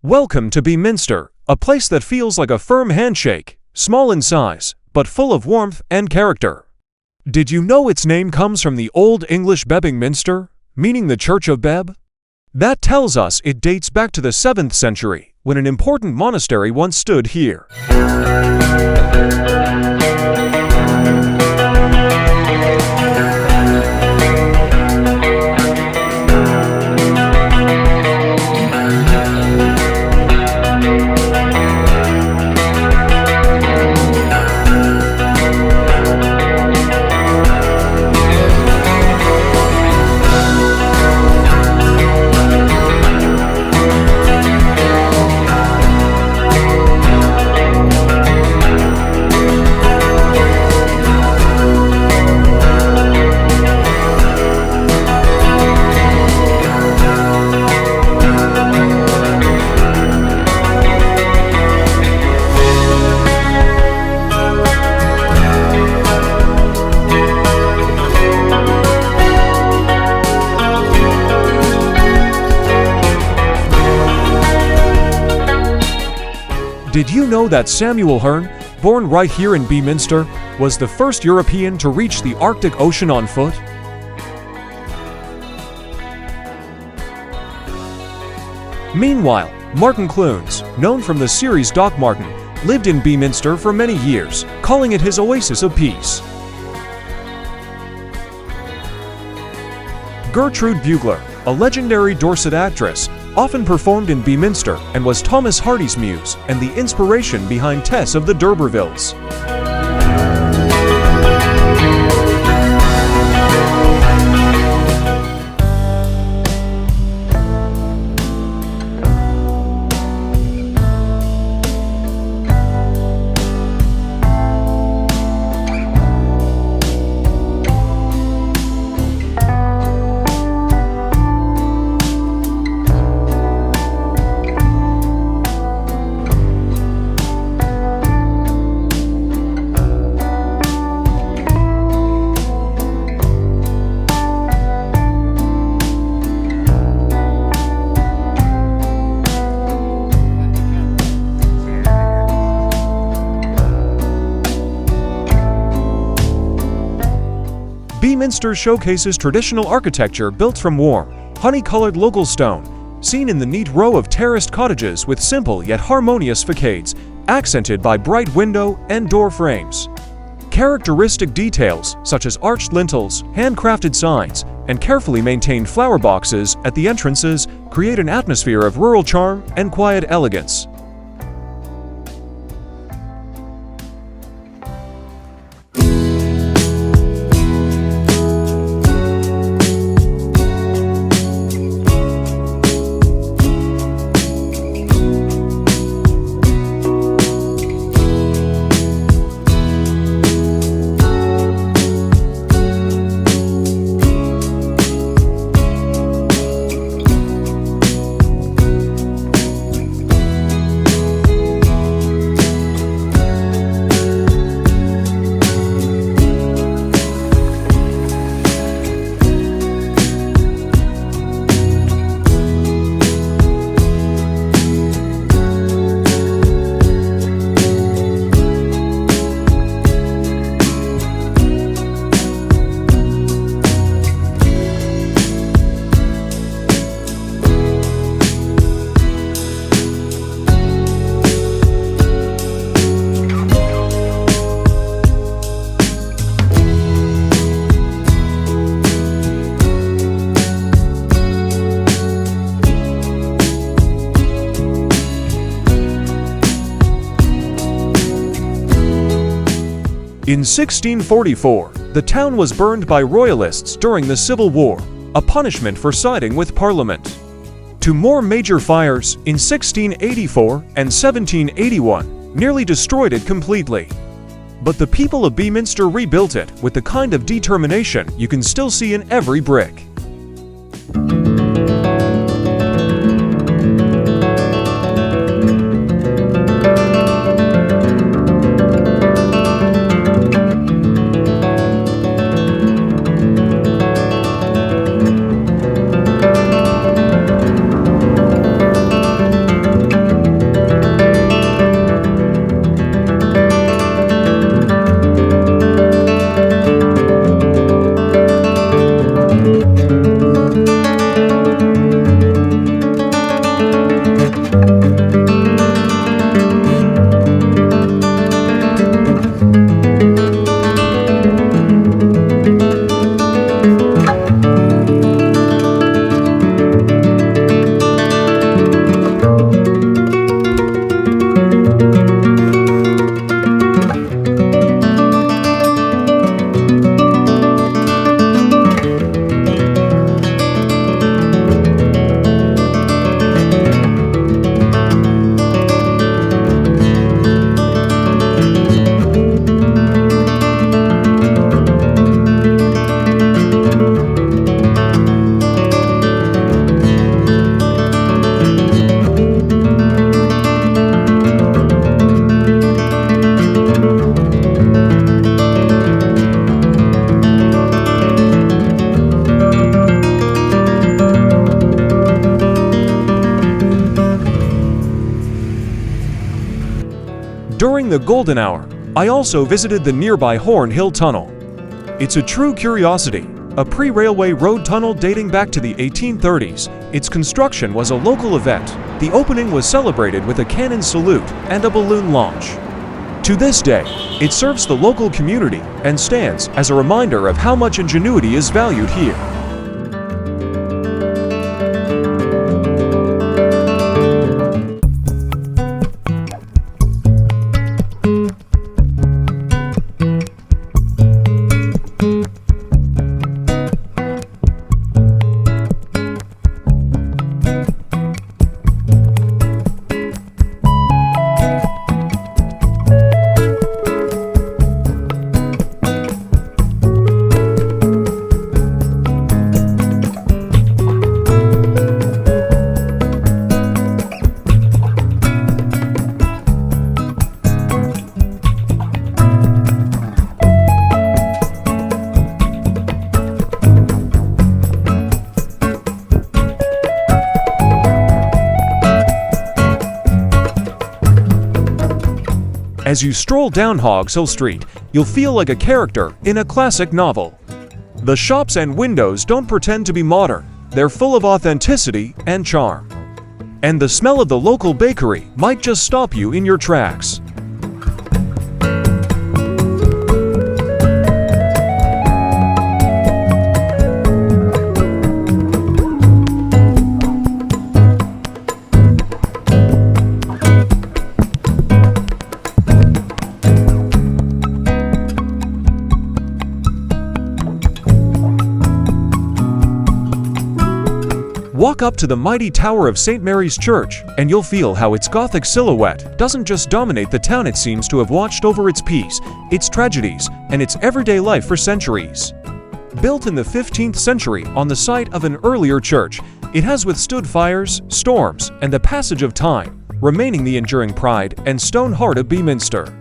Welcome to Beaminster, a place that feels like a firm handshake, small in size, but full of warmth and character. Did you know its name comes from the Old English Beaminster, meaning the Church of Beb? That tells us it dates back to the 7th century, when an important monastery once stood here. Did you know that Samuel Hearne, born right here in Beaminster, was the first European to reach the Arctic Ocean on foot? Meanwhile, Martin Clunes, known from the series Doc Martin, lived in Beaminster for many years, calling it his oasis of peace. Gertrude Bugler, a legendary Dorset actress, often performed in Beaminster and was Thomas Hardy's muse and the inspiration behind Tess of the D'Urbervilles. Beaminster showcases traditional architecture built from warm, honey-colored local stone, seen in the neat row of terraced cottages with simple yet harmonious facades, accented by bright window and door frames. Characteristic details such as arched lintels, handcrafted signs, and carefully maintained flower boxes at the entrances create an atmosphere of rural charm and quiet elegance. In 1644, the town was burned by royalists during the Civil War, a punishment for siding with Parliament. Two more major fires in 1684 and 1781 nearly destroyed it completely. But the people of Beaminster rebuilt it with the kind of determination you can still see in every brick. During the golden hour, I also visited the nearby Horn Hill Tunnel. It's a true curiosity, a pre-railway road tunnel dating back to the 1830s. Its construction was a local event. The opening was celebrated with a cannon salute and a balloon launch. To this day, it serves the local community and stands as a reminder of how much ingenuity is valued here. As you stroll down Hogs Hill Street, you'll feel like a character in a classic novel. The shops and windows don't pretend to be modern, they're full of authenticity and charm. And the smell of the local bakery might just stop you in your tracks. Walk up to the mighty tower of St. Mary's Church, and you'll feel how its Gothic silhouette doesn't just dominate the town. It seems to have watched over its peace, its tragedies, and its everyday life for centuries. Built in the 15th century on the site of an earlier church, it has withstood fires, storms, and the passage of time, remaining the enduring pride and stone heart of Beaminster.